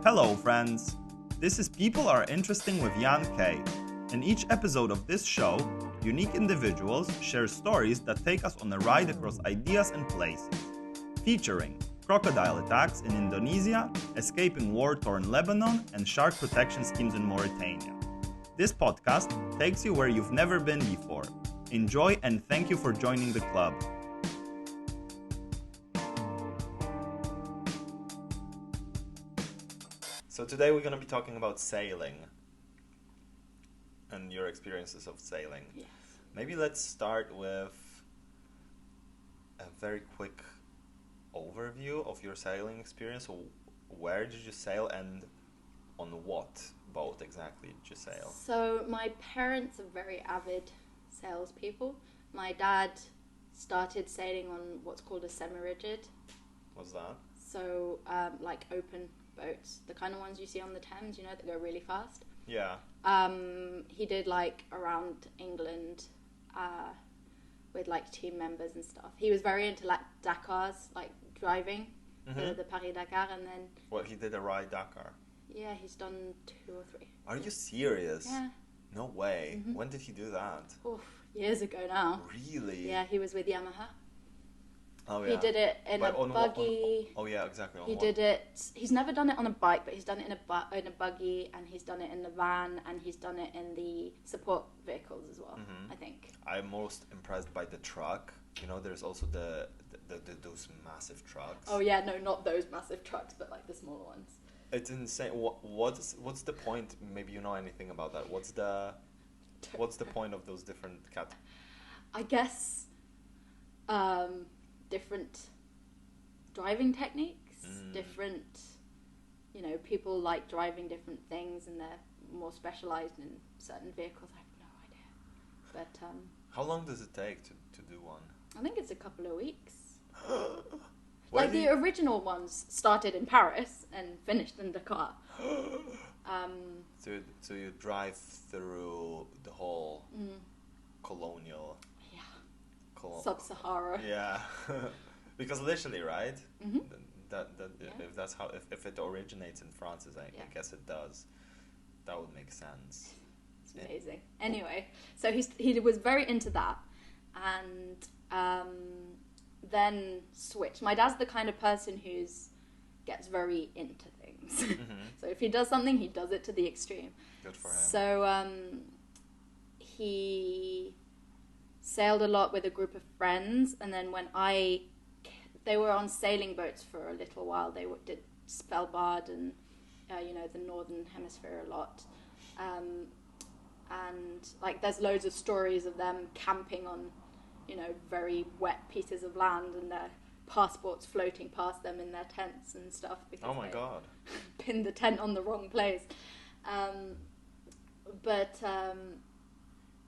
Hello, friends. This is People Are Interesting with Jan K. In each episode of this show, unique individuals share stories that take us on a ride across ideas and places, featuring crocodile attacks in Indonesia, escaping war-torn Lebanon, and shark protection schemes in Mauritania. This podcast takes you where you've never been before. Enjoy and thank you for joining the club. So today we're going to be talking about sailing and your experiences of sailing. Yes. Maybe let's start with a very quick overview of your sailing experience. So where did you sail and on what boat exactly did you sail? So my parents are very avid salespeople. My dad started sailing on what's called a semi-rigid. What's that? So like open boats, the kind of ones you see on the Thames, you know, that go really fast. Yeah. He did like around England with like team members and stuff. He was very into like Dakars, like driving, the Paris-Dakar, and then... What, he did a ride Dakar? Yeah, he's done 2 or 3. Are you serious? Yeah. No way. When did he do that? Oof, years ago now. Really? Yeah, he was with Yamaha. Oh, yeah. He did it in a buggy. Oh, yeah, exactly. He did it. He's never done it on a bike, but he's done it in a buggy, and he's done it in the van, and he's done it in the support vehicles as well. I think. I'm most impressed by the truck. You know, there's also the those massive trucks. Oh yeah, no, not those massive trucks, but like the smaller ones. It's insane. What's the point? Maybe you know anything about that. What's the point of those different I guess. Different driving techniques, different, you know, people like driving different things and they're more specialized in certain vehicles. I have no idea. But how long does it take to do one? I think it's a couple of weeks. Like the original ones started in Paris and finished in Dakar. So you drive through the whole colonial... Sub-Sahara. Yeah, because literally, right? That Yeah. if that's how if it originates in France, I guess it does. That would make sense. It's amazing. Anyway, so he was very into that, and then switched. My dad's the kind of person gets very into things. So if he does something, he does it to the extreme. Good for him. So he sailed a lot with a group of friends, and then when they were on sailing boats for a little while. They did Svalbard and the northern hemisphere a lot, and like there's loads of stories of them camping on very wet pieces of land and their passports floating past them in their tents and stuff because oh my god, pinned the tent on the wrong place.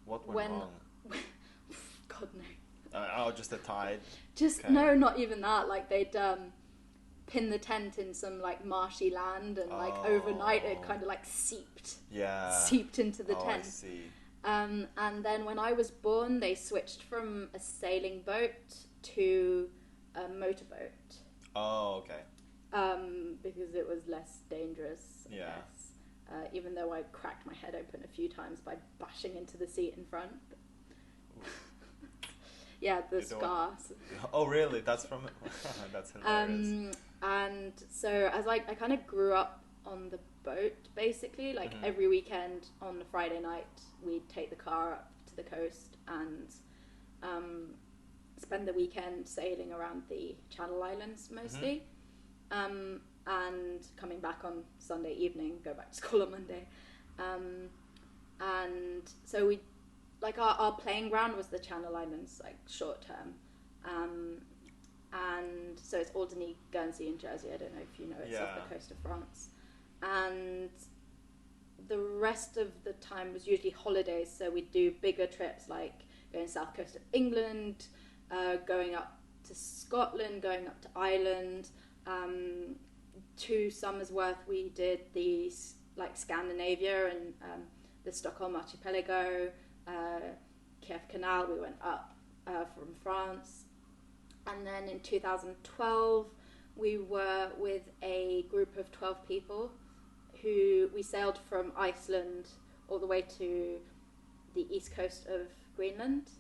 What went wrong? God no. Just a tide. Okay. No, not even that. Like they'd pin the tent in some like marshy land, and like overnight it kind of like seeped into the tent. I see. And then when I was born, they switched from a sailing boat to a motorboat. Oh, okay. Because it was less dangerous, I guess. Even though I cracked my head open a few times by bashing into the seat in front. Yeah, the scars. Oh, really? That's from it? That's hilarious. And so as I kind of grew up on the boat, basically. Like every weekend on a Friday night, we'd take the car up to the coast and spend the weekend sailing around the Channel Islands mostly. And coming back on Sunday evening, go back to school on Monday. And so we... Like our playing ground was the Channel Islands, like short term, and so it's Alderney, Guernsey, and Jersey. I don't know if you know, it's off the coast of France, and the rest of the time was usually holidays. So we'd do bigger trips, like going south coast of England, going up to Scotland, going up to Ireland. 2 summers worth we did the like Scandinavia and the Stockholm archipelago. Kiev Canal, we went up from France, and then in 2012 we were with a group of 12 people who we sailed from Iceland all the way to the east coast of Greenland,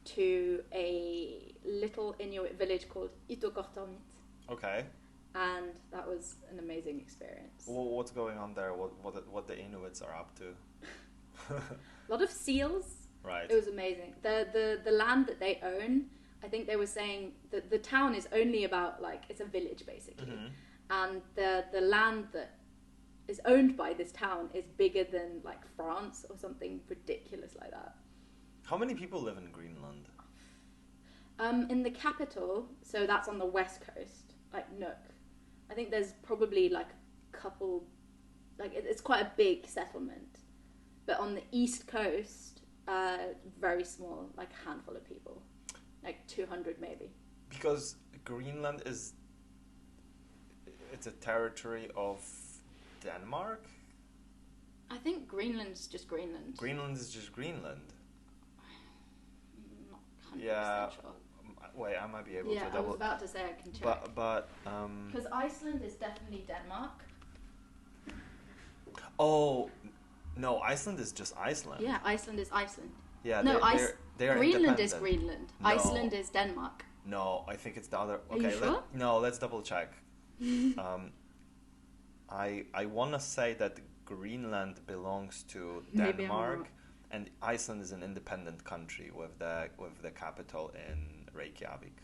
to a little Inuit village called Itokortornit. Okay. And that was an amazing experience. Well, what's going on there? What the Inuits are up to? A lot of seals. Right. It was amazing. The land that they own, I think they were saying that the town is only about, like, it's a village basically. And the land that is owned by this town is bigger than, like, France or something ridiculous like that. How many people live in Greenland? In the capital, so that's on the west coast, like Nuuk. I think there's probably like a couple, like it's quite a big settlement. But on the east coast, very small, like a handful of people, like 200 maybe. Because Greenland it's a territory of Denmark? I think Greenland's just Greenland. Greenland is just Greenland. I'm not 100% sure. Wait, I might be able to double... Yeah, I was about to say I can check. But because Iceland is definitely Denmark. Oh, no, Iceland is just Iceland. Yeah, Iceland is Iceland. Yeah, no, they're Greenland is Greenland. No. Iceland is Denmark. No, I think it's the other... Okay, Are you sure? Let's double check. I want to say that Greenland belongs to Denmark, and Iceland is an independent country with the capital in Reykjavik.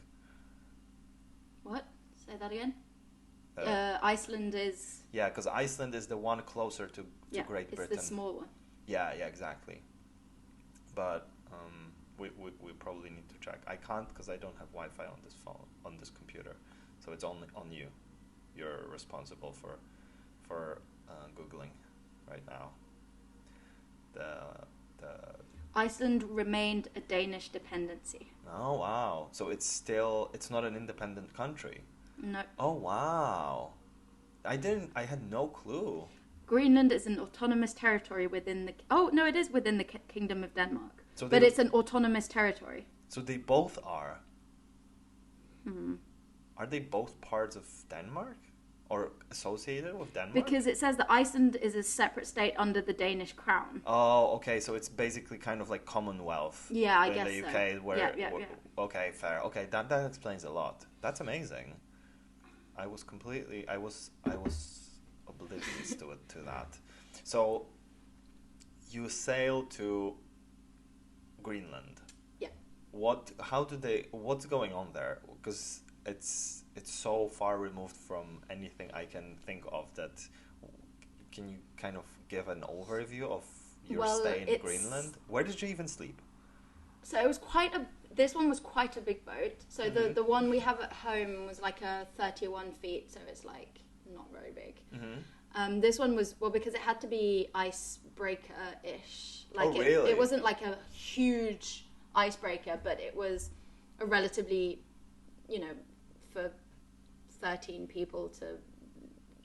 What? Say that again? Iceland is... Yeah, because Iceland is the one closer to Great Britain. It's the small one. Yeah, exactly. But we probably need to check. I can't because I don't have Wi-Fi on this phone, on this computer. So it's only on you. You're responsible for Googling right now. The Iceland remained a Danish dependency. Oh wow! So it's not an independent country. No. Oh wow! I had no clue. Greenland is an autonomous territory within the... Oh no, it is within the Kingdom of Denmark. So but it's an autonomous territory. So they both are. Hmm. Are they both parts of Denmark? Or associated with Denmark? Because it says that Iceland is a separate state under the Danish crown. Oh, okay. So it's basically kind of like Commonwealth. Yeah, I guess so. In the UK, so. where... Yeah. Okay, fair. Okay, that explains a lot. That's amazing. I was oblivious to that. So, you sail to Greenland. Yeah. What's going on there? Because it's so far removed from anything I can think of that... Can you kind of give an overview of your stay in Greenland? Where did you even sleep? So it was this one was quite a big boat. So the one we have at home was like a 31 feet, so it's like not very big. This one was, because it had to be icebreaker-ish. Like really? It wasn't like a huge icebreaker, but it was a relatively, for 13 people to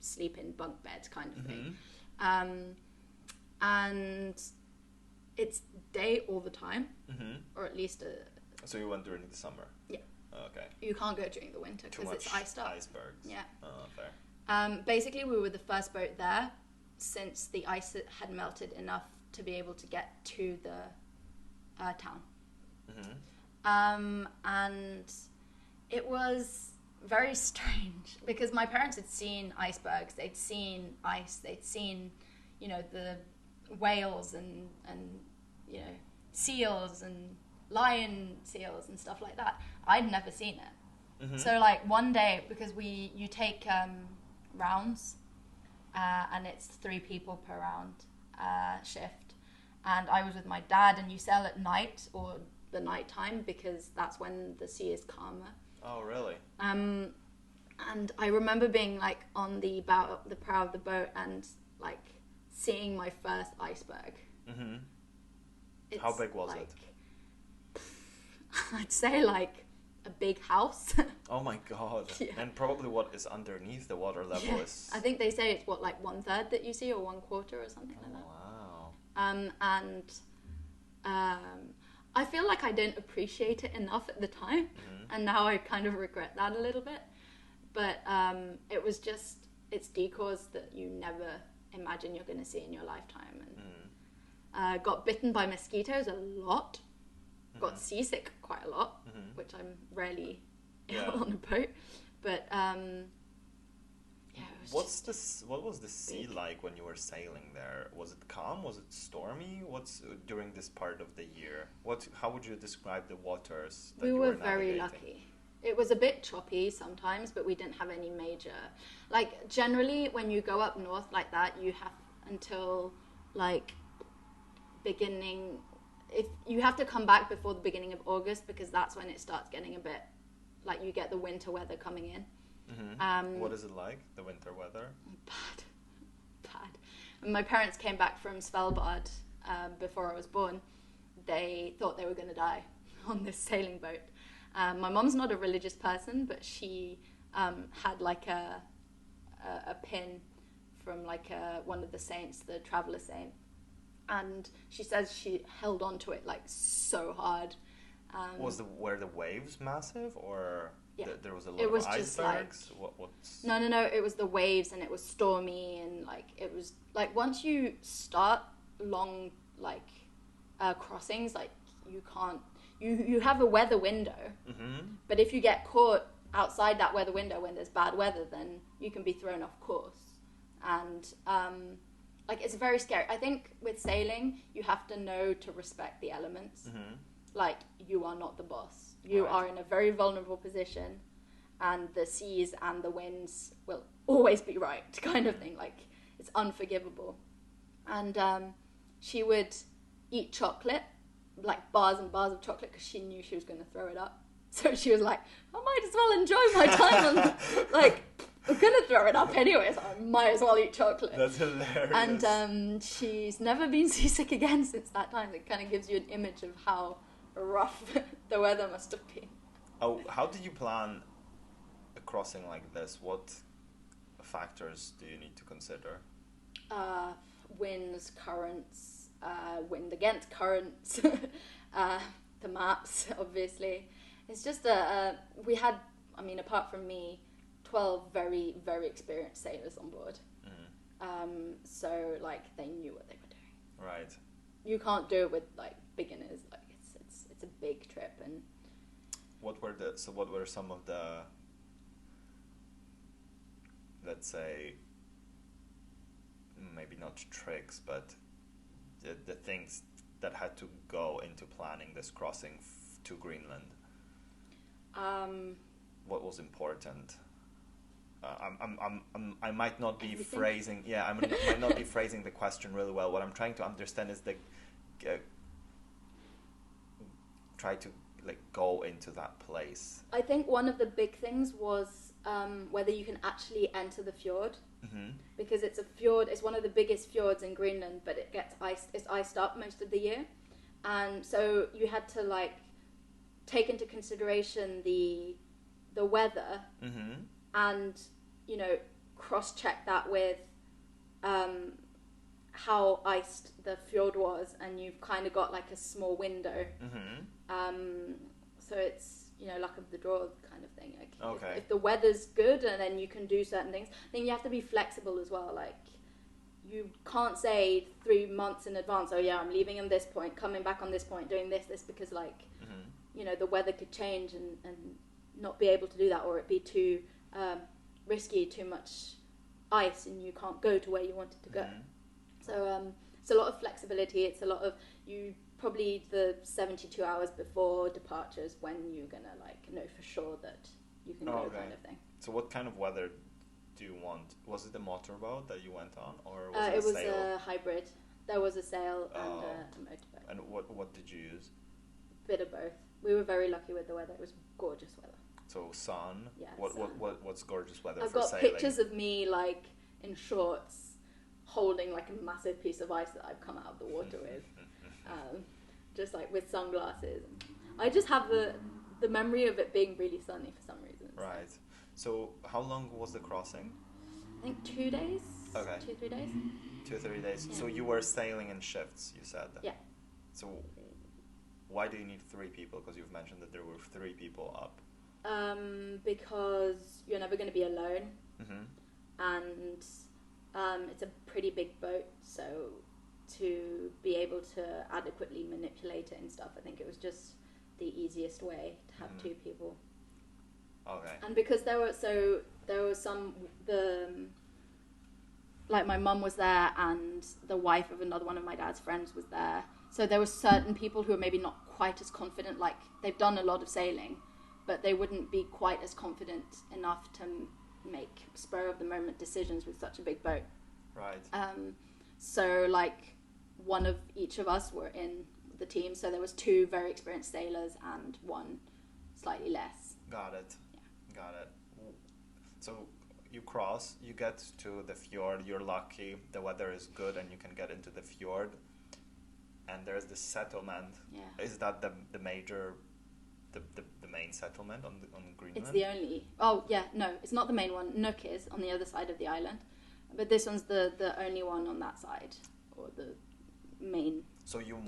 sleep in bunk beds kind of thing. And it's day all the time, or at least So you went during the summer? Yeah. Oh, okay. You can't go during the winter because it's iced up. Icebergs. Yeah. Oh, fair. Basically, we were the first boat there since the ice had melted enough to be able to get to the town. And it was very strange because my parents had seen icebergs, they'd seen ice, they'd seen, the whales and seals and lion seals and stuff like that. I'd never seen it. So like one day, because you take rounds, and it's 3 people per round shift, and I was with my dad, and you sail at night or the night time because that's when the sea is calmer. Oh, really? And I remember being like on the prow of the boat and like seeing my first iceberg. How big was it? I'd say like a big house. Oh my god. Yeah. And probably what is underneath the water level is... I think they say it's like 1/3 that you see or 1/4 or something like that. Wow. I feel like I didn't appreciate it enough at the time, and now I kind of regret that a little bit. But it was just it's decors that you never imagine you're going to see in your lifetime. And got bitten by mosquitoes a lot. Got seasick quite a lot, which I'm rarely ill on a boat. But what was the sea like when you were sailing there? Was it calm? Was it stormy? What's during this part of the year? How would you describe the waters that you were navigating? Very lucky. It was a bit choppy sometimes, but we didn't have any major. Like, generally, when you go up north like that, you have until, like, beginning... If you have to come back before the beginning of August, because that's when it starts getting a bit... Like, you get the winter weather coming in. What is it like, the winter weather? Bad. When my parents came back from Svalbard before I was born, they thought they were going to die on this sailing boat. My mom's not a religious person, but she had like a pin from like one of the saints, the traveller saint, and she says she held on to it like so hard. Were the waves massive, or there was a lot of icebergs? No, it was the waves, and it was stormy, and like it was like once you start long like crossings, like you can't. You have a weather window, but if you get caught outside that weather window when there's bad weather, then you can be thrown off course. And like it's very scary. I think with sailing, you have to know to respect the elements. Like, you are not the boss. You are in a very vulnerable position, and the seas and the winds will always be right, kind of thing. Like, it's unforgivable. And she would eat chocolate, like bars and bars of chocolate, because she knew she was going to throw it up. So she was like, I might as well enjoy my time on, like, I'm going to throw it up anyway, so I might as well eat chocolate. That's hilarious. And she's never been seasick again since that time. It kind of gives you an image of how rough the weather must have been. Oh, how did you plan a crossing like this? What factors do you need to consider? Winds, currents, wind against currents, the maps, obviously. It's just we had, I mean, apart from me, 12 very, very experienced sailors on board. So, like, they knew what they were doing. Right. You can't do it with, like, beginners. Like, it's a big trip. And what were some of the, let's say, maybe not tricks, but the things that had to go into planning this crossing to Greenland? What was important? I might not be phrasing. Yeah, I might not be phrasing the question really well. What I'm trying to understand is try to like go into that place. I think one of the big things was whether you can actually enter the fjord, because it's a fjord. It's one of the biggest fjords in Greenland, but it gets iced. It's iced up most of the year, and so you had to like take into consideration the weather, and you know, cross-check that with how iced the fjord was, and you've kind of got like a small window. So it's, you know, luck of the draw kind of thing. Like if the weather's good, and then you can do certain things, then you have to be flexible as well. Like, you can't say 3 months in advance, oh yeah, I'm leaving on this point, coming back on this point, doing this, because like, you know, the weather could change and not be able to do that, or it be too risky, too much ice, and you can't go to where you wanted to go. So it's a lot of flexibility. It's a lot of, you probably the 72 hours before departures when you're gonna like know for sure that you can go, kind of thing. So what kind of weather do you want? Was it a motorboat that you went on, or was it a sail? It was a hybrid. There was a sail and a motorboat. And what did you use? Bit of both. We were very lucky with the weather. It was gorgeous weather. So sun. Yeah. What's gorgeous weather I've for got sailing? pictures of me like in shorts, holding like a massive piece of ice that I've come out of the water with, just like with sunglasses. I just have the memory of it being really sunny for some reason. Right. So how long was the crossing? I think 2 days. Okay. 2-3 days. 2-3 days. Yeah. So you were sailing in shifts, you said. Yeah. So why do you need 3 people? Because you've mentioned that there were 3 people up. Because you're never going to be alone. and it's a pretty big boat, so to be able to adequately manipulate it and stuff, I think it was just the easiest way to have two people. Okay. And because there were some like my mum was there and the wife of another one of my dad's friends was there, so there were certain people who were maybe not quite as confident, like they've done a lot of sailing, but they wouldn't be quite as confident enough to make spur of the moment decisions with such a big boat. Right. So like one of each of us were in the team, so there was 2 very experienced sailors and 1 slightly less. Got it. Yeah. Got it. So you cross, you get to the fjord, you're lucky, the weather is good and you can get into the fjord, and there's the settlement. Yeah. Is that the major, the main settlement on Greenland? It's the only. Oh yeah, no, it's not the main one. Nook is on the other side of the island, but this one's the only one on that side, or the main. So you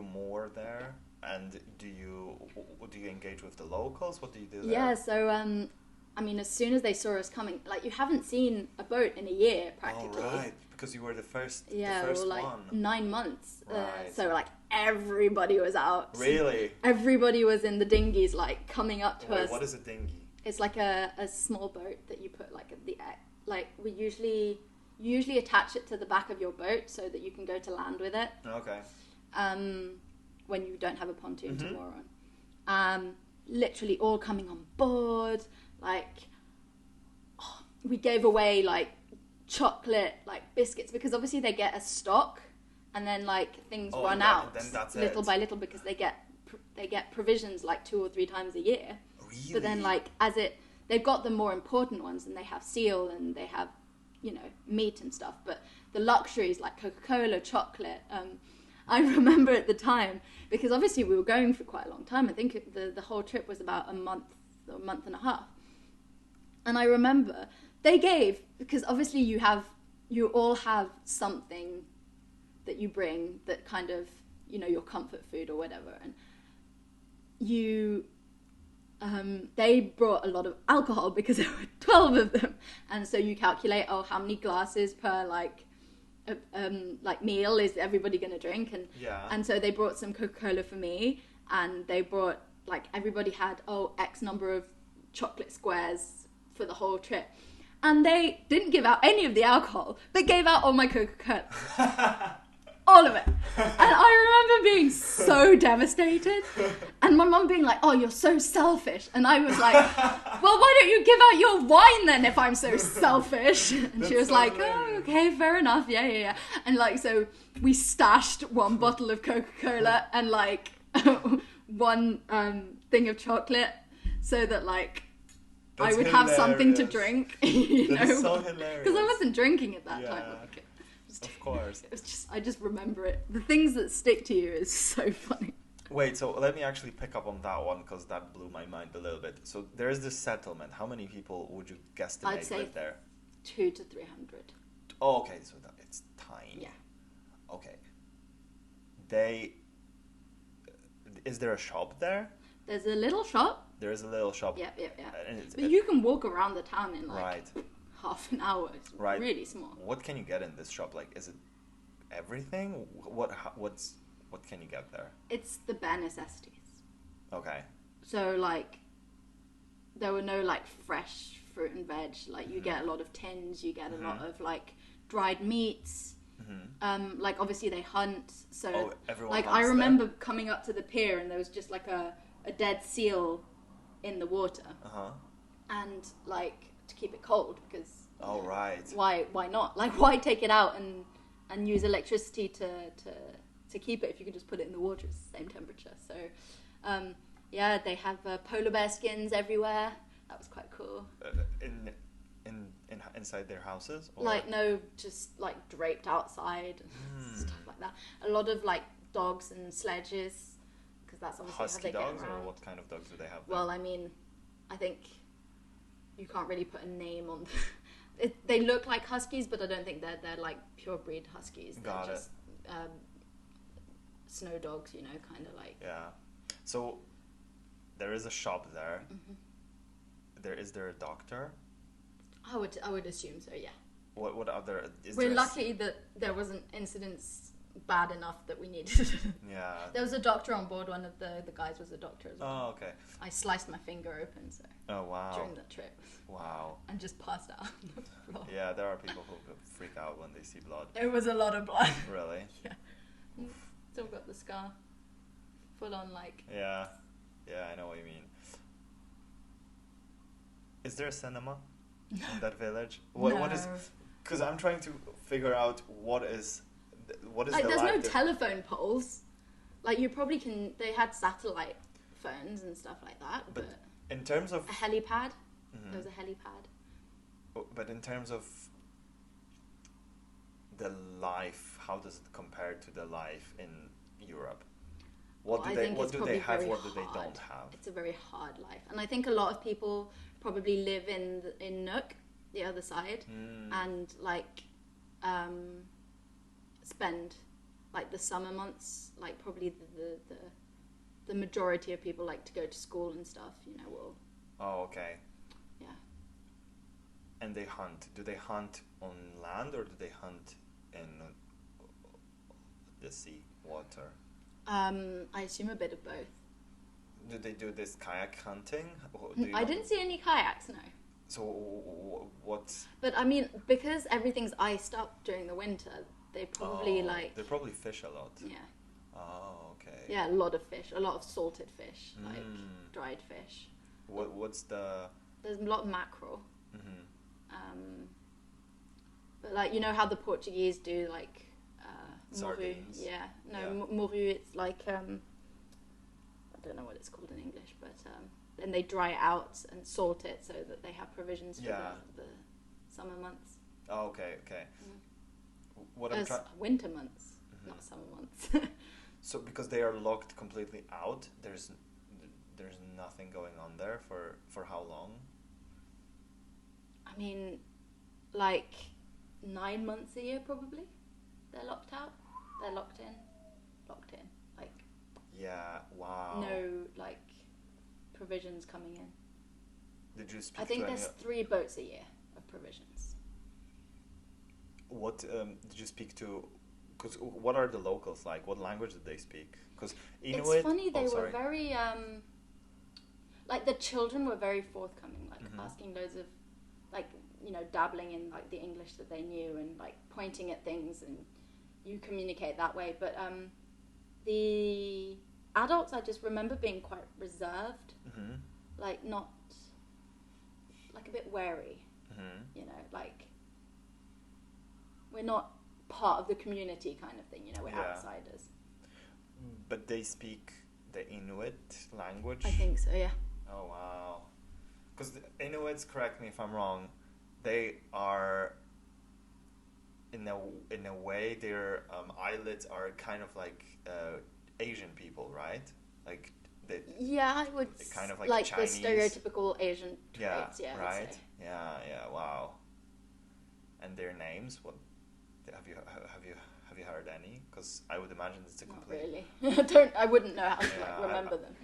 moor there, and do you engage with the locals? What do you do there? Yeah, so I mean, as soon as they saw us coming, like you haven't seen a boat in a year practically. Oh right, because you were the first. Yeah, the first or like one. 9 months. Right. So like everybody was out. Really? Everybody was in the dinghies, like coming up to us. What is a dinghy? It's like a small boat that you put like at the we usually attach it to the back of your boat so that you can go to land with it. Okay. When you don't have a pontoon to moor on. Literally all coming on board. Like, we gave away like chocolate, like biscuits, because obviously they get a stock, and then like things run out little by little because they get provisions like 2 or 3 times a year. Really? But then like they've got the more important ones, and they have seal and they have, you know, meat and stuff. But the luxuries like Coca-Cola, chocolate. I remember at the time, because obviously we were going for quite a long time. I think the whole trip was about a month and a half. And I remember they gave, because obviously you all have something that you bring that kind of, you know, your comfort food or whatever. And they brought a lot of alcohol because there were 12 of them. And so you calculate, how many glasses per like meal is everybody going to drink? And so they brought some Coca-Cola for me, and they brought, like, everybody had, X number of chocolate squares for the whole trip. And they didn't give out any of the alcohol, but gave out all my Coca-Cola. All of it. And I remember being so devastated. And my mum being like, you're so selfish. And I was like, well, why don't you give out your wine then if I'm so selfish? And she was so like, hilarious. Okay, fair enough. Yeah. And like, so we stashed 1 bottle of Coca-Cola and like 1 thing of chocolate so that like I would have something to drink. That's so hilarious. Because I wasn't drinking at that time. Like, of course. It was just, I just remember it. The things that stick to you is so funny. Wait, so let me actually pick up on that one, because that blew my mind a little bit. So there's this settlement. How many people would you guesstimate I'd say live there? 200 to 300. Oh, okay, so it's tiny. Yeah. Okay. Is there a shop there? There's a little shop. There is a little shop. Yeah. But you can walk around the town in like half an hour. It's really small. What can you get in this shop? Like, is it everything? What can you get there? It's the bare necessities. Okay. So like, there were no like fresh fruit and veg. Like you get a lot of tins. You get a lot of like dried meats. Like obviously they hunt. So like I remember coming up to the pier and there was just like a dead seal in the water. And like to keep it cold, because why not? Like, why take it out and use electricity to keep it if you can just put it in the water? It's the same temperature. So they have polar bear skins everywhere. That was quite cool. Inside their houses, or? Like, no, just like draped outside and stuff like that. A lot of like dogs and sledges, because that's obviously husky how they dogs, get around. or what kind of dogs do they have there? Well, I mean, I think you can't really put a name on they look like huskies, but I don't think they're like pure breed huskies. They're just snow dogs, you know, kind of like. Yeah. So there is a shop there. Is there a doctor? I would assume so, yeah. What other... We're lucky that there wasn't incidents bad enough that we needed. Yeah. There was a doctor on board. One of the guys was a doctor as well. Oh, okay. I sliced my finger open, so... Oh, wow. During that trip. Wow. And just passed out on the floor. Yeah, there are people who freak out when they see blood. It was a lot of blood. Really? Yeah. Still got the scar. Full on, like... Yeah. Yeah, I know what you mean. Is there a cinema in that village? What is... Because I'm trying to figure out what is like, there's no telephone poles. Like, you probably can... They had satellite phones and stuff like that, but in terms of... A helipad? Mm-hmm. There was a helipad. But in terms of the life, how does it compare to the life in Europe? What do they have, what do they don't have? It's a very hard life. And I think a lot of people probably live in Nook, the other side, and like spend like the summer months, like probably the majority of people like to go to school and stuff, you know, will... Oh, okay. Yeah. And they hunt. Do they hunt on land or do they hunt in the sea, water? I assume a bit of both. Do they do this kayak hunting? I didn't see any kayaks, no. So what? But I mean, because everything's iced up during the winter, they probably They probably fish a lot. Yeah. Oh, okay. Yeah, a lot of fish, a lot of salted fish, like dried fish. What's the? There's a lot of mackerel. But like, you know how the Portuguese do like sardines. Moru? Yeah. No, moru. It's like I don't know what it's called in English, but then they dry it out and salt it so that they have provisions for the summer months. Oh, okay. What winter months, not summer months. So because they are locked completely out, there's nothing going on there for how long? I mean, like 9 months a year probably. They're locked out. They're locked in. Like. Yeah. Wow. No, like, provisions coming in. Did you speak? I think there's 3 boats a year of provisions. What did you speak to? Because what are the locals like? What language did they speak? Because Inuit. It's funny. They were very like the children were very forthcoming, like asking loads of, like, you know, dabbling in like the English that they knew and like pointing at things, and you communicate that way. But the adults, I just remember being quite reserved, like not, like a bit wary, you know, like we're not part of the community kind of thing, you know, we're outsiders. But they speak the Inuit language? I think so, yeah. Oh, wow. Because the Inuits, correct me if I'm wrong, they are, in a way, their eyelids are kind of like Asian people, right? Like they, I would kind of like Chinese. The stereotypical Asian traits, right? Yeah, wow. And their names, what have you heard any? Because I would imagine it's a complete. Not really. I wouldn't know how to remember them.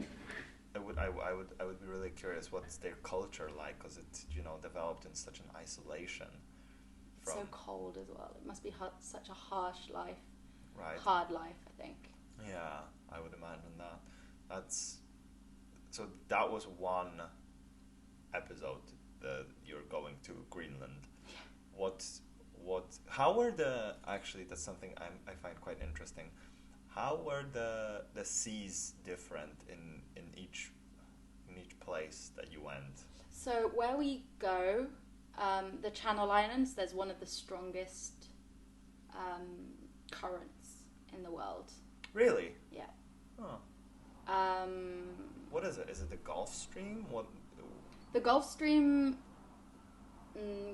I would be really curious what's their culture like, because it's, you know, developed in such an isolation. It's so cold as well. It must be such a harsh life. Right. Hard life, I think. Yeah, I would imagine that. So that was one episode that you're going to Greenland. Yeah. How were actually, that's something I find quite interesting. How were the seas different in each place that you went? So where we go, the Channel Islands, there's one of the strongest currents in the world. Really? Yeah. Huh. What is it? Is it the Gulf Stream? What? The Gulf Stream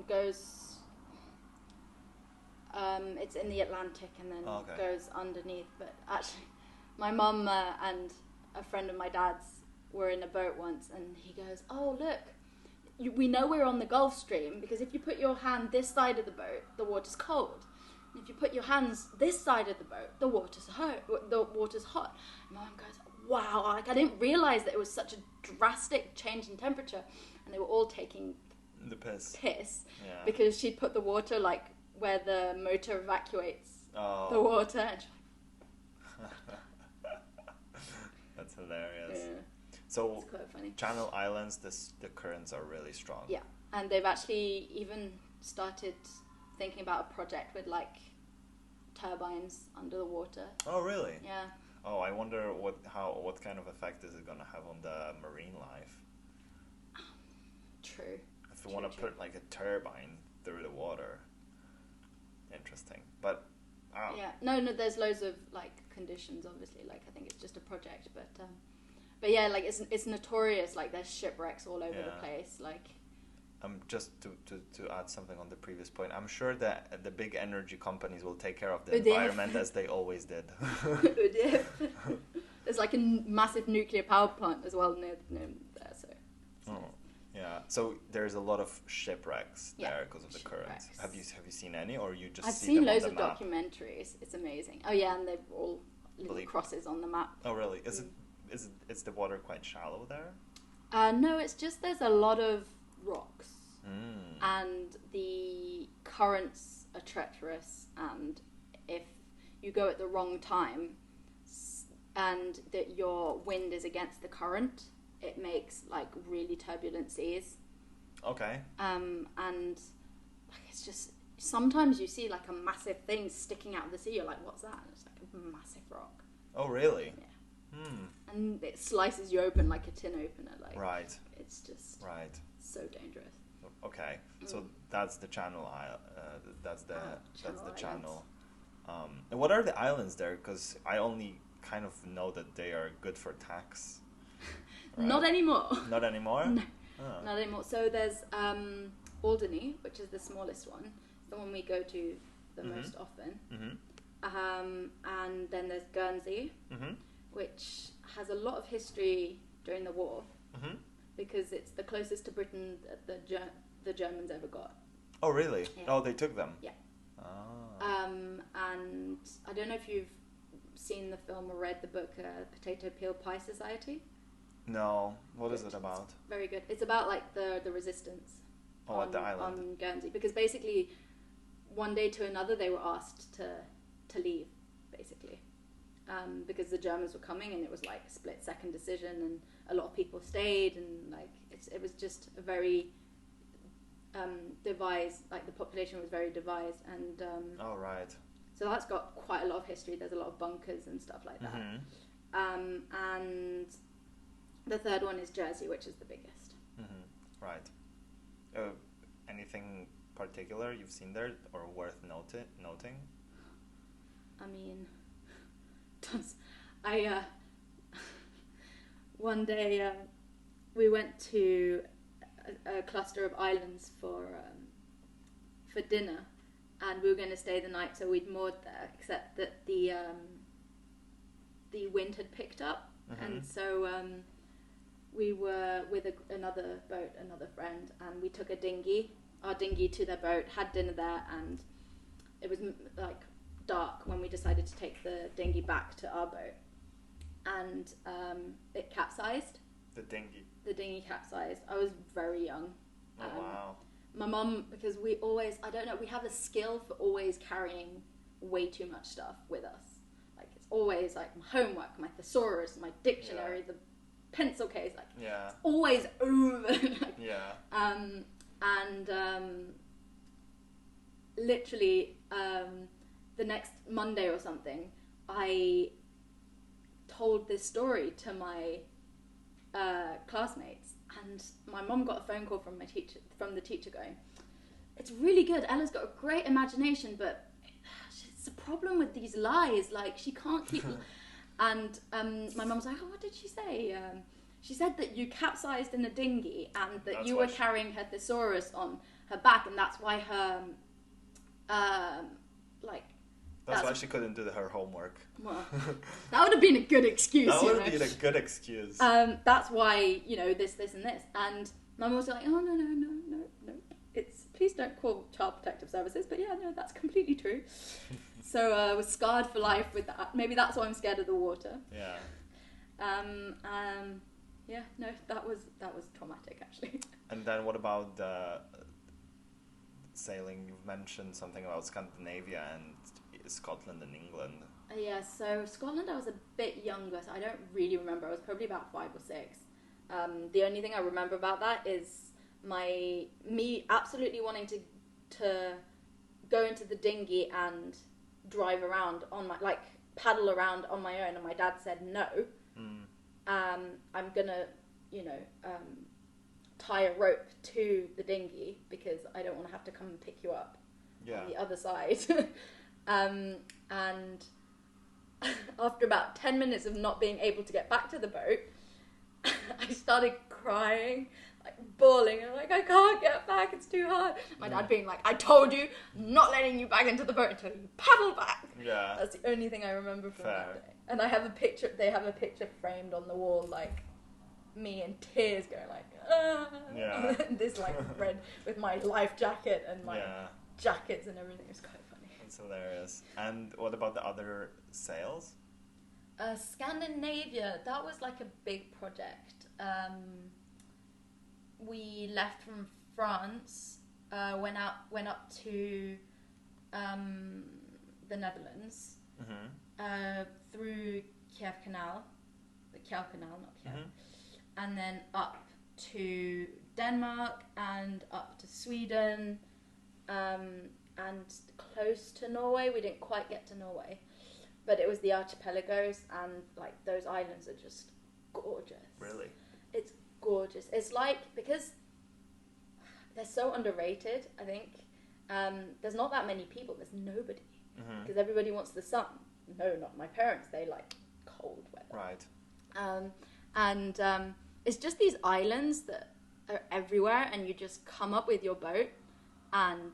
goes. It's in the Atlantic and then goes underneath. But actually, my mum and a friend of my dad's were in a boat once, and he goes, "Oh, look, we know we're on the Gulf Stream because if you put your hand this side of the boat, the water's cold. And if you put your hands this side of the boat, the water's hot. And my mum goes, "Wow, like I didn't realise that it was such a drastic change in temperature." And they were all taking The piss. Yeah. Because she'd put the water like where the motor evacuates the water. And That's hilarious. Yeah. So, it's quite funny. Channel Islands, the currents are really strong. Yeah, and they've actually even started thinking about a project with like turbines under the water. Oh, really? Yeah. Oh, I wonder what kind of effect is it going to have on the marine life? True. If you want to put like a turbine through the water, interesting. But yeah, no, there's loads of like conditions. Obviously, like I think it's just a project, but yeah, like it's notorious. Like there's shipwrecks all over the place. Like, just to add something on the previous point, I'm sure that the big energy companies will take care of the environment as they always did. There's like a massive nuclear power plant as well near there, so. Yeah. So there's a lot of shipwrecks there because of the currents. Have you seen any, or you just? I've seen loads of documentaries. It's amazing. Oh yeah, and they've all little crosses on the map. Oh really? Is the water quite shallow there? No, it's just there's a lot of rocks, and the currents are treacherous, and if you go at the wrong time, and that your wind is against the current, it makes like really turbulent seas. Okay. And like it's just sometimes you see like a massive thing sticking out of the sea. You're like, what's that? And it's like a massive rock. Oh really? Yeah. And it slices you open like a tin opener. Like right. It's just so dangerous. Okay, so that's the Channel Isle. That's the channel. And what are the islands there? Because I only kind of know that they are good for tax. Right? Not anymore. Not anymore? No, not anymore. So there's Alderney, which is the smallest one, the one we go to the most often. And then there's Guernsey, which has a lot of history during the war, because it's the closest to Britain that the Germans ever got. Oh, really? Yeah. Oh, they took them? Yeah. And I don't know if you've seen the film or read the book Potato Peel Pie Society. No. What is it about? It's very good. It's about like the resistance at the island. On Guernsey, because basically one day to another they were asked to leave, basically, because the Germans were coming, and it was like a split-second decision, and a lot of people stayed, and like it was just a very devised, like the population was very devised, and so that's got quite a lot of history. There's a lot of bunkers and stuff like that. And the third one is Jersey, which is the biggest. Right. Anything particular you've seen there or worth noting? I mean, one day we went to a cluster of islands for dinner, and we were going to stay the night, so we'd moored there, except that the wind had picked up, and so we were with another boat, another friend, and we took our dinghy to their boat, had dinner there, and it was like dark when we decided to take the dinghy back to our boat, and it capsized. The dinghy capsized. I was very young. Wow. My mum, because we have a skill for always carrying way too much stuff with us. Like it's always like my homework, my thesaurus, my dictionary, the pencil case, like it's always over. Literally the next Monday or something, I told this story to my classmates, and my mum got a phone call from the teacher going, "It's really good. Ella's got a great imagination, but it's a problem with these lies. Like she can't keep." And my mum was like, "Oh, what did she say?" She said that you capsized in a dinghy, and that you were carrying her thesaurus on her back, and that's why her That's why she couldn't do her homework. Well, that would have been a good excuse. That would have been a good excuse. That's why, this, and this. And my mum was like, "Oh, no. Please don't call Child Protective Services." But yeah, no, that's completely true. So I was scarred for life with that. Maybe that's why I'm scared of the water. Yeah. Yeah, no, that was traumatic, actually. And then what about the sailing? You've mentioned something about Scandinavia and Scotland and England. Yeah, so Scotland I was a bit younger, so I don't really remember. I was probably about 5 or 6. The only thing I remember about that is me absolutely wanting to go into the dinghy and drive around on my, like, paddle around on my own, and my dad said no. I'm gonna, tie a rope to the dinghy because I don't want to have to come and pick you up on the other side. And after about 10 minutes of not being able to get back to the boat, I started crying, like bawling. I'm like, I can't get back, it's too hard. My dad being like, I told you, I'm not letting you back into the boat until you paddle back. Yeah. That's the only thing I remember from that day. And I have a picture, they have a picture framed on the wall, like, me in tears going like, this like red with my life jacket and my jackets and everything. It was quite funny. It's hilarious. And what about the other sails? Scandinavia, that was like a big project. We left from France, went up to the Netherlands, through Kiev Canal, the Kiev Canal, not Kiev, and then up to Denmark and up to Sweden, and close to Norway. We didn't quite get to Norway, but it was the archipelagos, and like those islands are just gorgeous. Really? It's gorgeous. It's like, because they're so underrated, I think. There's not that many people. There's nobody. Because everybody wants the sun. No, not my parents. They like cold weather. Right. And it's just these islands that are everywhere, and you just come up with your boat and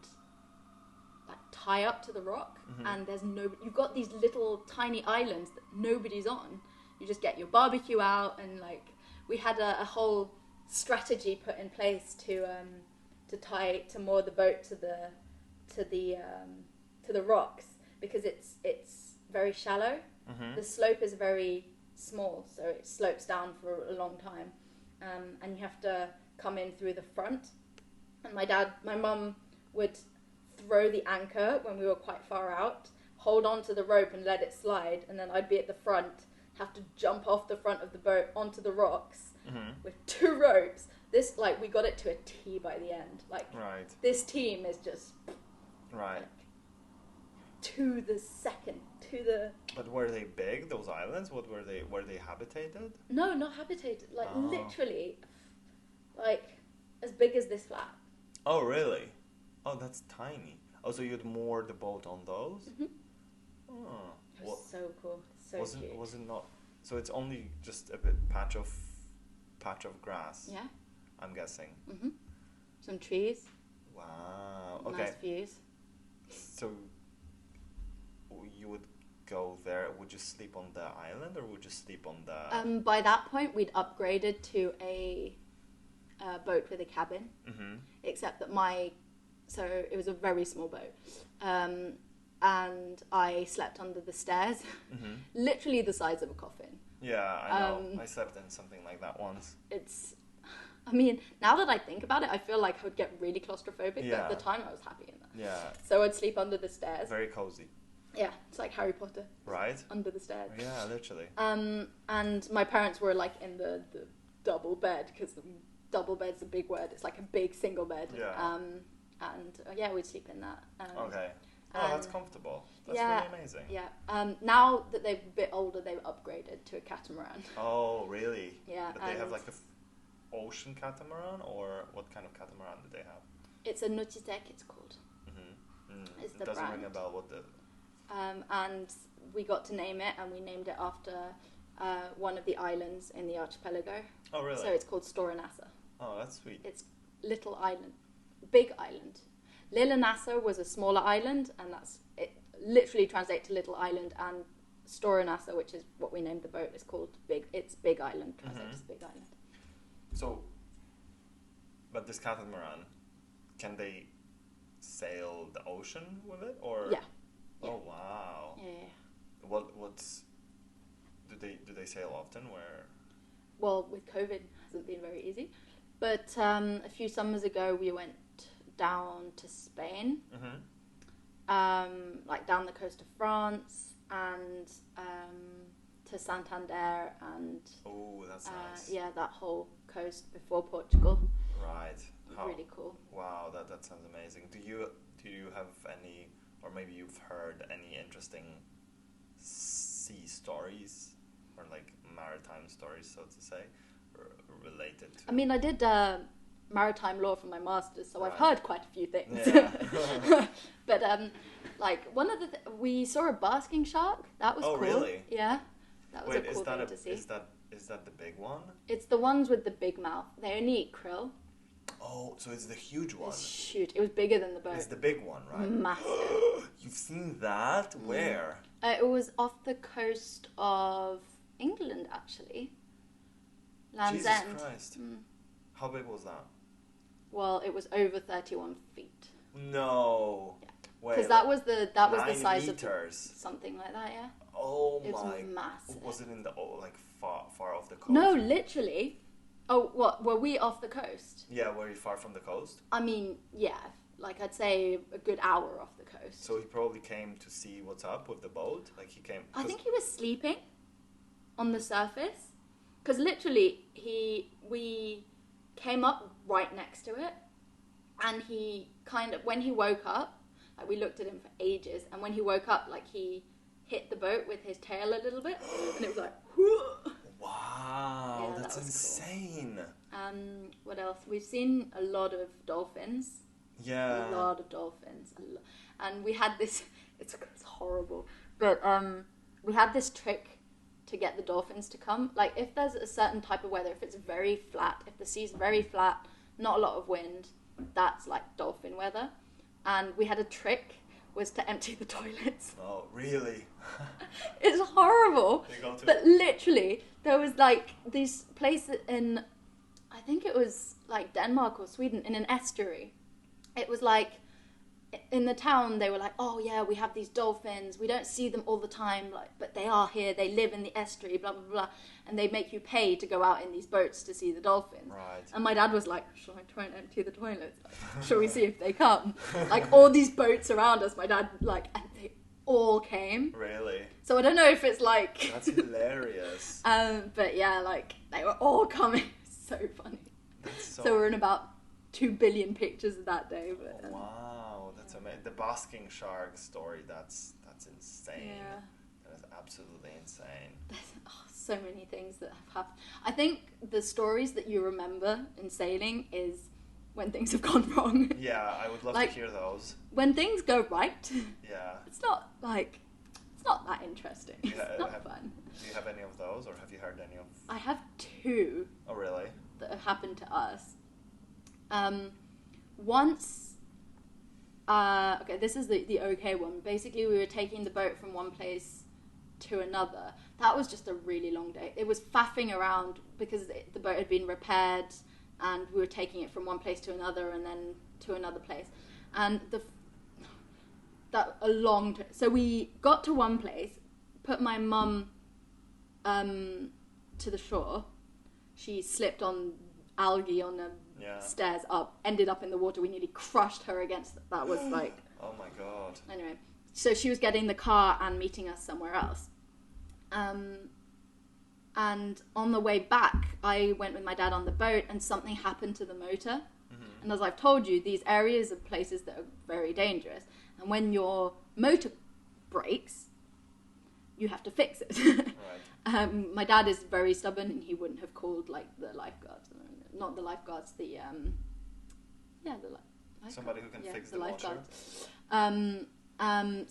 like tie up to the rock, and there's you've got these little tiny islands that nobody's on. You just get your barbecue out, and like we had a whole strategy put in place to moor the boat to the rocks, because it's very shallow. The slope is very small, so it slopes down for a long time, and you have to come in through the front. And my mum would throw the anchor when we were quite far out, hold on to the rope and let it slide, and then I'd be at the front, have to jump off the front of the boat onto the rocks with 2 ropes. This, like, we got it to a T by the end. Like, this team is just like, to the second, to the... But were they big, those islands? Were they habitated? No, not habitated. Like, literally, like, as big as this flat. Oh, really? Oh, that's tiny. Oh, so you'd moor the boat on those? Oh. It was so cool. So cute. Was it not... So it's only just a bit patch of grass? Yeah. I'm guessing. Some trees. Wow. Okay. Nice views. So you would go there. Would you sleep on the island, or would you sleep on the... By that point, we'd upgraded to a boat with a cabin. Except that so it was a very small boat. And I slept under the stairs. Literally the size of a coffin. Yeah, I know. I slept in something like that once. I mean, now that I think about it, I feel like I would get really claustrophobic, but at the time I was happy in that. Yeah. So I'd sleep under the stairs. Very cozy. Yeah, it's like Harry Potter. Right. Under the stairs. Yeah, literally. And my parents were like in the double bed, because double bed's a big word. It's like a big single bed. Yeah. And we'd sleep in that. Okay. Oh, that's comfortable. That's really amazing. Yeah. Now that they're a bit older, they've upgraded to a catamaran. Oh, really? Yeah. But they have like a ocean catamaran, or what kind of catamaran do they have? It's a Nuchitek, it's called. It's the doesn't brand. ring a bell. What the... And we got to name it, and we named it after one of the islands in the archipelago. Oh, really? So it's called Storenassa. Oh, that's sweet. It's little island, big island. Lilla Nassau was a smaller island, and it literally translates to little island, and Storenassa, which is what we named the boat, is called big. It's big island, translates to big island. So, but this catamaran, can they sail the ocean with it, or? Yeah. Oh, wow. Yeah. What's do they sail often? Where? Well, with COVID, it hasn't been very easy. But a few summers ago, we went down to Spain, like down the coast of France, and to Santander, and oh, that's nice. Yeah, that whole coast before Portugal. Right. Really cool. Wow, that sounds amazing. Do you have any, or maybe you've heard any interesting sea stories, or like maritime stories, so to say, related to? I mean, I did maritime law for my master's, so I've heard quite a few things. Yeah. But like one of we saw a basking shark. That was cool. Oh, really? Yeah, that was a cool thing to see. Is that the big one? It's the ones with the big mouth. They only eat krill. Oh, so it's the huge one. It's huge. It was bigger than the boat. It's the big one, right? Massive. You've seen that? Where? It was off the coast of England, actually. Land's Jesus End. Christ. How big was that? Well, it was over 31 feet. No. Yeah. Wait, because that was the size meters. Of something like that. Yeah. Oh my! It was massive. Was it in the far off the coast? No, literally. Oh, what? Were we off the coast? Yeah, were you far from the coast? I mean, yeah. Like, I'd say a good hour off the coast. So he probably came to see what's up with the boat? Like, he came... I think he was sleeping on the surface. Because literally, we came up right next to it. And he kind of... When he woke up, like, we looked at him for ages. And when he woke up, like, he hit the boat with his tail a little bit. And it was like... Wow, yeah, that's insane. Cool. What else? We've seen a lot of dolphins. Yeah. A lot of dolphins. And we had this, it's horrible, but we had this trick to get the dolphins to come. Like, if there's a certain type of weather, if it's very flat, if the sea's very flat, not a lot of wind, that's like dolphin weather. And we had a trick, was to empty the toilets. Oh, really? It's horrible. But literally, there was like these places in, I think it was like Denmark or Sweden, in an estuary. It was like, in the town, they were like, oh yeah, we have these dolphins. We don't see them all the time, like, but they are here. They live in the estuary, blah, blah, blah. And they make you pay to go out in these boats to see the dolphins. Right. And my dad was like, shall I try and empty the toilets? Like, shall we see if they come? Like, all these boats around us, my dad, like, and they all came. Really? So I don't know if it's like... That's hilarious. But yeah, like, they were all coming. So funny. So we're in about 2 billion pictures of that day. But, wow, that's amazing. The basking shark story, that's insane. Yeah. That is absolutely insane. There's so many things that have happened. I think the stories that you remember in sailing is when things have gone wrong. Yeah, I would love like, to hear those. When things go right, yeah, it's not that interesting. It's not fun. Do you have any of those, or have you heard any of... I have 2. Oh, really? That have happened to us. Once, okay, this is the okay one. Basically, we were taking the boat from one place to another. That was just a really long day. It was faffing around because the boat had been repaired, and we were taking it from one place to another, and then to another place. And so we got to one place, put my mum to the shore. She slipped on algae on the stairs up, ended up in the water. We nearly crushed her against that was like... Oh my god. Anyway, so she was getting the car and meeting us somewhere else. And on the way back, I went with my dad on the boat, and something happened to the motor. And as I've told you, these areas are places that are very dangerous. And when your motor breaks, you have to fix it. Right. My dad is very stubborn, and he wouldn't have called like the lifeguards. Not the lifeguards, the lifeguards. Somebody who can fix the lifeguards.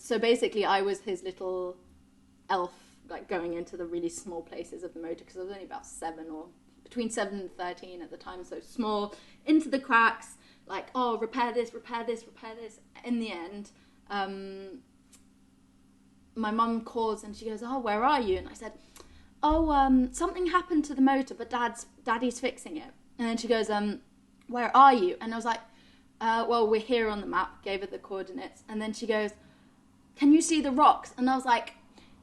So basically, I was his little elf, like going into the really small places of the motor, because I was only about 7 or between 7 and 13 at the time, so small, into the cracks, like, oh, repair this, repair this, repair this. In the end, my mum calls and she goes, oh, where are you? And I said, oh, something happened to the motor, but daddy's fixing it. And then she goes, where are you? And I was like, well, we're here on the map, gave her the coordinates. And then she goes, can you see the rocks? And I was like,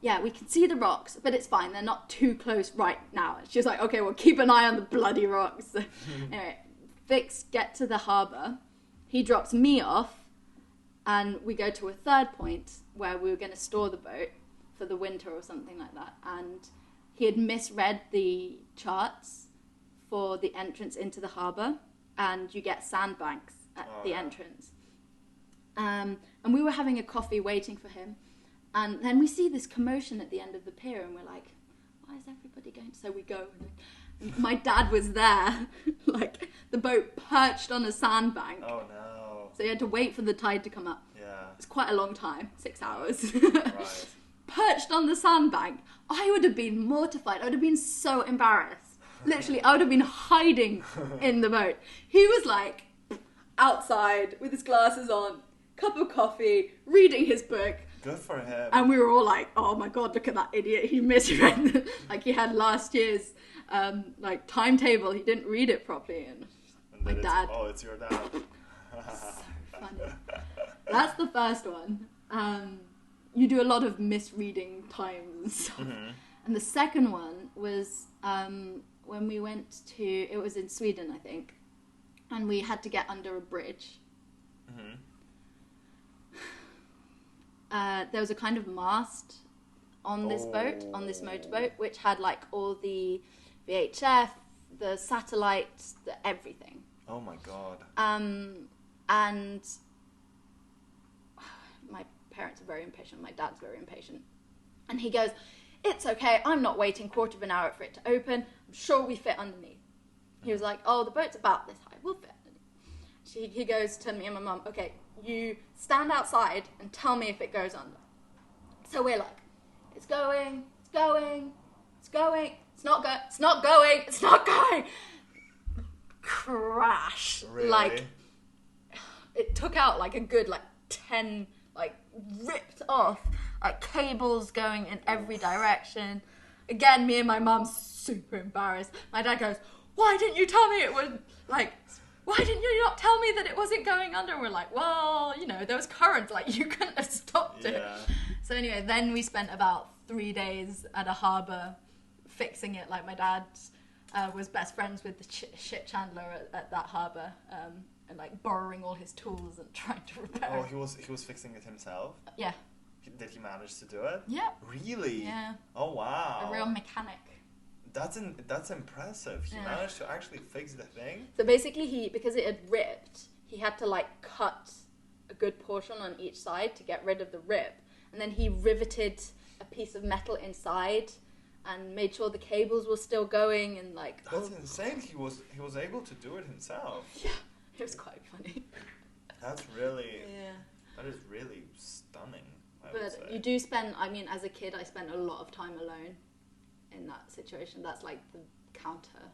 yeah, we can see the rocks, but it's fine. They're not too close right now. And she was like, okay, well, keep an eye on the bloody rocks. Anyway, get to the harbour. He drops me off, and we go to a third point where we were going to store the boat for the winter or something like that. And he had misread the charts for the entrance into the harbour, and you get sandbanks at the entrance. And we were having a coffee waiting for him, and then we see this commotion at the end of the pier, and we're like, why is everybody going? So we go, and my dad was there, like the boat perched on a sandbank. Oh no. So you had to wait for the tide to come up. Yeah. It's quite a long time, 6 hours. Right. Perched on the sandbank. I would have been mortified. I would have been so embarrassed. Literally, I would have been hiding in the boat. He was like outside with his glasses on, cup of coffee, reading his book. Good for him. And we were all like, oh my God, look at that idiot. He misread, like he had last year's like timetable. He didn't read it properly. And my dad. Oh, it's your dad. So funny. That's the first one. You do a lot of misreading times and stuff. Mm-hmm. And the second one was when we went to, it was in Sweden, I think, and we had to get under a bridge. Mm-hmm. There was a kind of mast on this boat, on this motorboat, which had like all the VHF, the satellites, the everything. Oh my God. And my parents are very impatient. My dad's very impatient. And he goes, it's okay. I'm not waiting quarter of an hour for it to open. I'm sure we fit underneath. He was like, oh, the boat's about this high. We'll fit underneath. He goes to me and my mum, okay, you stand outside and tell me if it goes under. So we're like, it's going, it's going, it's going. It's not going, it's not going, it's not going. Crash. Really? Like, it took out like a good 10, ripped off, cables going in every direction. Again, me and my mum super embarrassed. My dad goes, why didn't you tell me it was why didn't you not tell me that it wasn't going under? And we're like, well, there was current, you couldn't have stopped it. So anyway, then we spent about 3 days at a harbour fixing it. Like my dad was best friends with the ship chandler at that harbour, and borrowing all his tools and trying to repair it. Oh, he was fixing it himself? Yeah. Did he manage to do it? Yeah. Really? Yeah. Oh wow. A real mechanic. That's impressive. He managed to actually fix the thing. So basically, because it had ripped, he had to cut a good portion on each side to get rid of the rip, and then he riveted a piece of metal inside and made sure the cables were still going and That's insane. He was able to do it himself. Yeah, it was quite funny. That's really yeah. That is really stunning. I would say. You do spend. I mean, as a kid, I spent a lot of time alone in that situation. That's the counter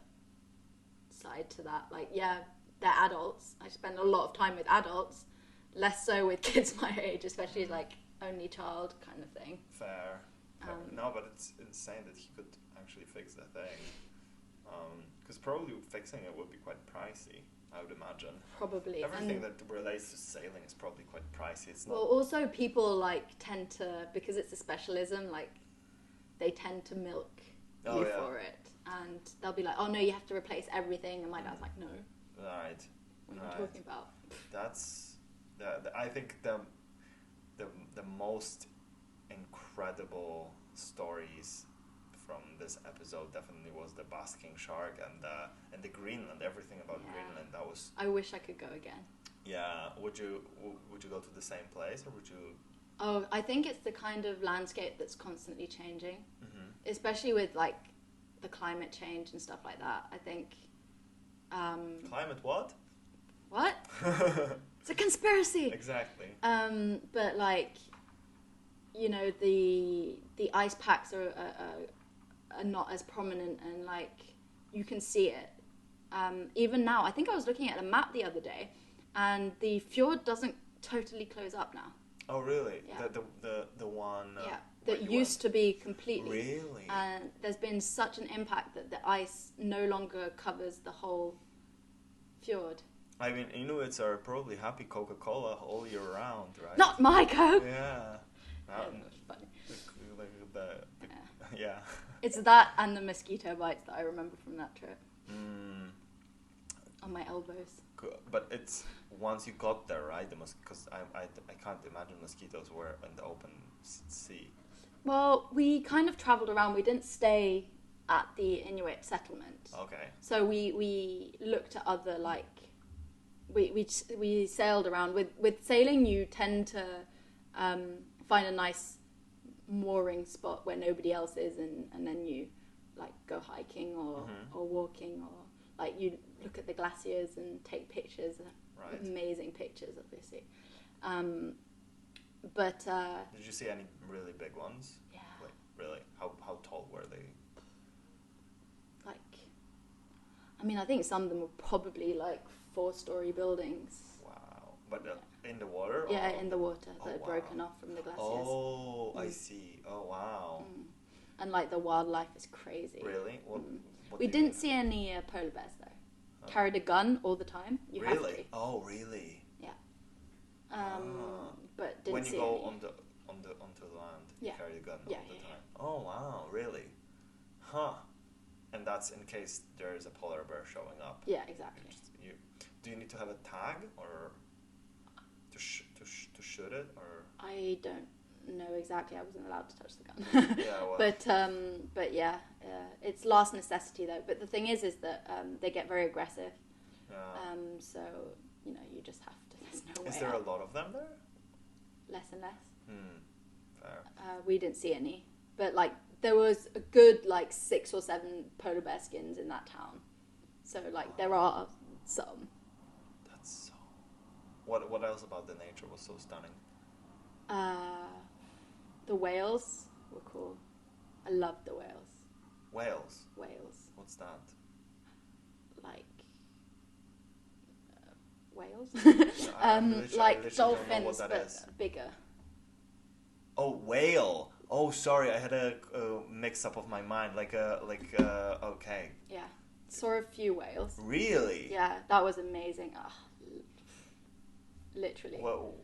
side to that. They're adults. I spend a lot of time with adults, less so with kids my age, especially only child kind of thing. Fair. No, but it's insane that he could actually fix the thing. Because probably fixing it would be quite pricey, I would imagine. Probably. Everything that relates to sailing is probably quite pricey. It's not. Well, also people tend to, because it's a specialism, they tend to milk you for it, and they'll be like, oh no, you have to replace everything, and my dad's like, no. Right. What are you talking about? That's I think the most incredible stories from this episode definitely was the basking shark and the Greenland. Everything about Greenland. That was. I wish I could go again. Yeah. Would you go to the same place, or would you? Oh, I think it's the kind of landscape that's constantly changing, especially with the climate change and stuff like that. I think. Climate what? What? It's a conspiracy. Exactly. But the ice packs are not as prominent, and you can see it. Even now, I think I was looking at a map the other day, and the fjord doesn't totally close up now. Oh really? Yeah. The one. That used to be completely. Really? And there's been such an impact that the ice no longer covers the whole fjord. I mean, Inuits are probably happy Coca-Cola all year round, right? Not my Coke! Yeah. Funny. Yeah. It's that and the mosquito bites that I remember from that trip. On my elbows. But it's once you got there, right? Because I can't imagine mosquitoes were in the open sea. Well, we kind of travelled around. We didn't stay at the Inuit settlement. Okay. So we looked at other, like, we sailed around. With sailing, you tend to find a nice mooring spot where nobody else is, and then you, like, go hiking or walking, or, like, you look at the glaciers and take pictures. Right. Amazing pictures, obviously. But did you see any really big ones? Yeah. Like, really? How tall were they? Like, I mean, I think some of them were probably like 4-story buildings. Wow. But in the water? Yeah, in the water. Oh, that had wow. broken off from the glaciers. Oh, I see. Oh, wow. And like the wildlife is crazy. Really? What We didn't see any polar bears though. Oh. Carried a gun all the time. You have to. Oh, really? Yeah. But didn't when see you go any. onto the land, yeah. you carry the gun all the time. Oh, wow, really? Huh. And that's in case there is a polar bear showing up. Yeah, exactly. Do you need to have a tag or to shoot it, or? I don't know exactly. I wasn't allowed to touch the gun. Yeah, well. But yeah, it's last necessity though. But the thing is that they get very aggressive. Yeah. So you just have to. There's no way. Is there out. a lot of them there? Less and less. Fair. We didn't see any, but like there was a good like 6 or 7 polar bear skins in that town. So like there are some. That's so. What else about the nature was so stunning? The whales were cool. I loved the whales. Whales? Whales. What's that? Like whales? Like dolphins, but bigger. Oh, whale. Oh, sorry, I had a mix-up of my mind. Okay. Yeah, saw a few whales. Really? Yeah, that was amazing. Literally. Well,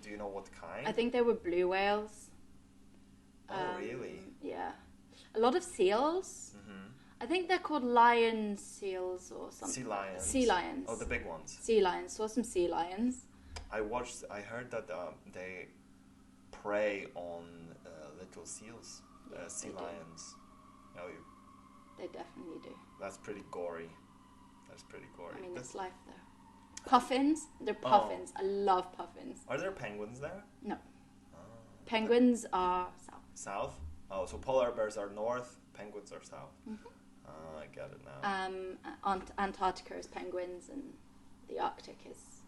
do you know what kind? I think they were blue whales. Oh, really? Yeah. A lot of seals. Mm-hmm. I think they're called lion seals or something. Sea lions. Sea lions. Oh, the big ones. Sea lions. Saw some sea lions. I heard that they prey on little seals, sea lions. Oh, they definitely do. That's pretty gory. I mean, it's life though. Puffins. They're puffins. I love puffins. Are there penguins there? No. Penguins are south. South? Oh, so polar bears are north, penguins are south. Mm-hmm. I get it now. Antarctica is penguins, and the Arctic is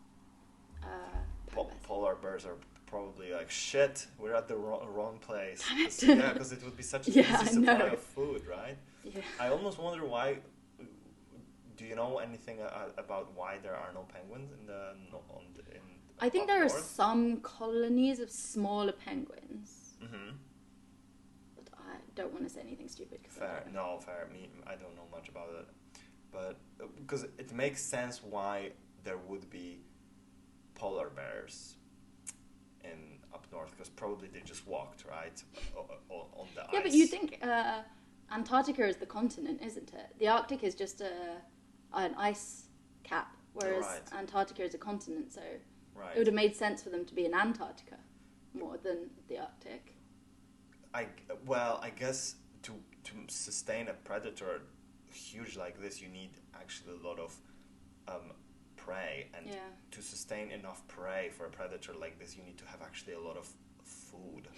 polar bears are probably like, shit, we're at the wrong place. Damn it. Yeah, because it would be such an easy supply of food, right? Yeah. I almost wonder why. Do you know anything about why there are no penguins I think there north? are some colonies of smaller penguins. Mm-hmm. But I don't want to say anything stupid. Fair. I don't know much about it. But because it makes sense why there would be polar bears up north, because probably they just walked, right, on the ice. Yeah, but you think Antarctica is the continent, isn't it? The Arctic is just an ice cap, whereas Antarctica is a continent, so it would have made sense for them to be in Antarctica more than the Arctic. I guess to sustain a predator huge like this, you need actually a lot of prey, and to sustain enough prey for a predator like this, you need to have actually a lot of food.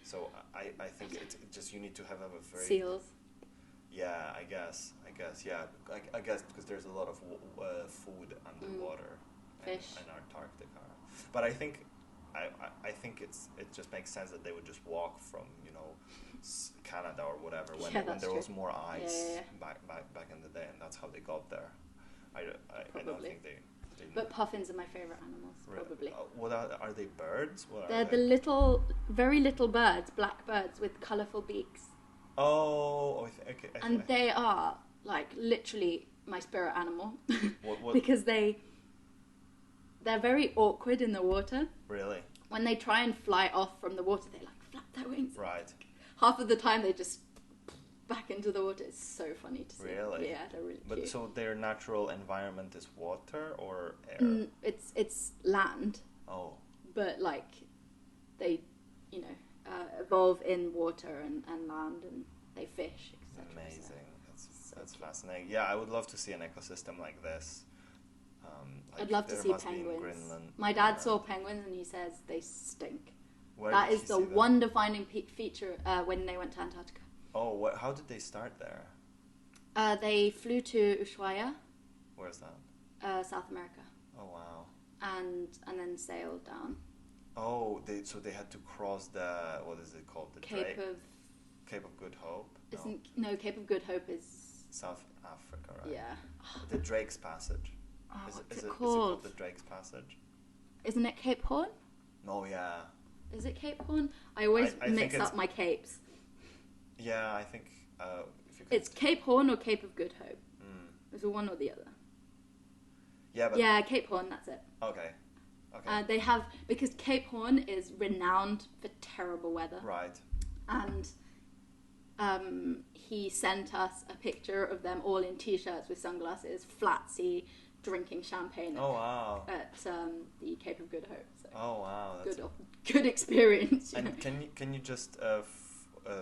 So I think it just, you need to have a very seals. Yeah, I guess, yeah. I guess because there's a lot of food underwater, fish, in Antarctica. But I think it just makes sense that they would just walk from Canada or whatever when there was more ice back in the day, and that's how they got there. I don't think they didn't. But puffins are my favorite animals, probably. What are they? Birds? They're the very little birds, black birds with colourful beaks. Oh, okay. And they are like literally my spirit animal. What? Because they're very awkward in the water. Really? When they try and fly off from the water, they like flap their wings. Right. Half of the time they just back into the water. It's so funny to see. Really? Yeah, they're really But cute. so their natural environment is water or air? It's land. Oh. But like they, evolve in water and land, and they fish, etc. Amazing. That's fascinating. Yeah, I would love to see an ecosystem like this. I'd love to see penguins. Greenland. My dad saw penguins and he says they stink. Where That did is he the see them? one defining feature when they went to Antarctica. Oh, how did they start there? They flew to Ushuaia, Where's that? South America, Oh, wow. and then sailed down. Oh, so they had to cross the, what is it called? The Cape Cape of Good Hope? No, Cape of Good Hope is South Africa, right? yeah. The Drake's Passage. What's Is it it called? called the Drake's Passage? Isn't it Cape Horn? Oh, yeah. Is it Cape Horn? I always I mix think up my capes. Yeah, I think if you could... It's Cape Horn or Cape of Good Hope. It's one or the other. Yeah, but... Yeah, Cape Horn, that's it. Okay. They have, because Cape Horn is renowned for terrible weather. Right. And he sent us a picture of them all in t-shirts with sunglasses, flat sea, drinking champagne at the Cape of Good Hope. So Oh, wow. That's good experience. And can you just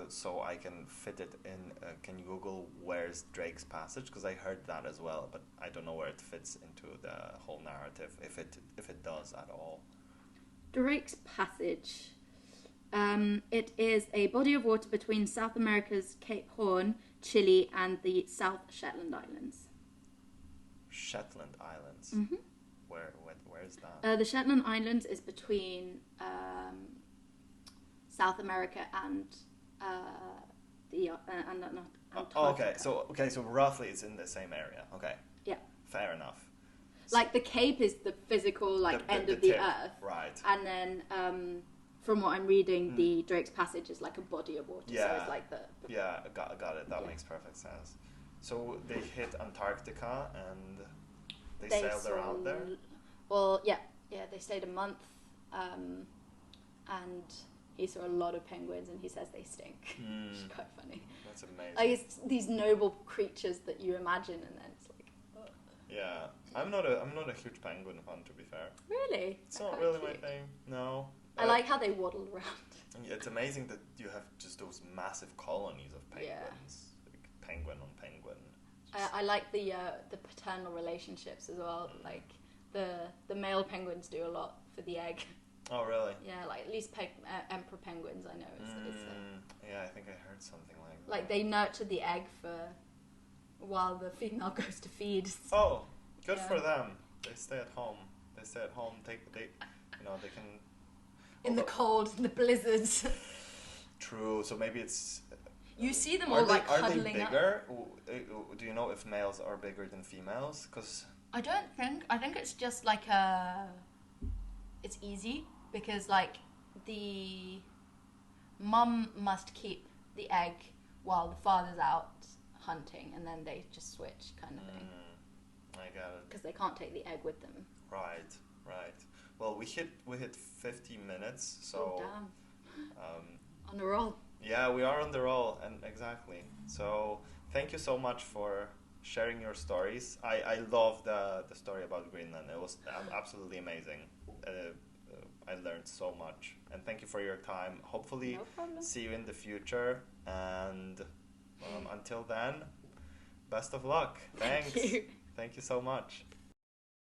so I can fit it in? Can you Google where's Drake's Passage? Because I heard that as well, but I don't know where it fits into the whole narrative, if it does at all. Drake's Passage. It is a body of water between South America's Cape Horn, Chile, and the South Shetland Islands. Shetland Islands. Mm-hmm. Where is that? The Shetland Islands is between South America and Antarctica. Okay, so roughly it's in the same area. Okay. Yeah. Fair enough. Like the Cape is the physical end of the tip. Earth, Right? and then from what I'm reading, the Drake's Passage is like a body of water. Yeah. So it's like the Yeah, got it. That makes perfect sense. So they hit Antarctica and they sailed around there? Well, yeah, they stayed a month, and he saw a lot of penguins, and he says they stink. Which is quite funny. That's amazing. Like, it's these noble creatures that you imagine, and then it's like, ugh. Yeah, I'm not a huge penguin fan, to be fair. Really? It's not really my thing. No. I like how they waddle around. It's amazing that you have just those massive colonies of penguins, like penguin on penguin. I like the paternal relationships as well. Like the male penguins do a lot for the egg. Oh, really? Yeah, like at least emperor penguins I know. Yeah, I think I heard something like that. Like they nurture the egg while the female goes to feed. Oh, good for them. They stay at home. They can. In the cold, in the blizzards. True. So maybe it's. You see them all cuddling Are they bigger? up. Do you know if males are bigger than females? Because I don't think. I think it's just like it's easy because like the mum must keep the egg while the father's out hunting, and then they just switch kind of thing. I got it. Because they can't take the egg with them. Right. Well, we hit 50 minutes, so. Oh, damn. On a roll. Yeah, we are on the roll, and exactly. So thank you so much for sharing your stories. I love the story about Greenland. It was absolutely amazing. I learned so much, and thank you for your time. Hopefully, see you in the future, and until then, best of luck. Thanks. Thank you. Thank you so much.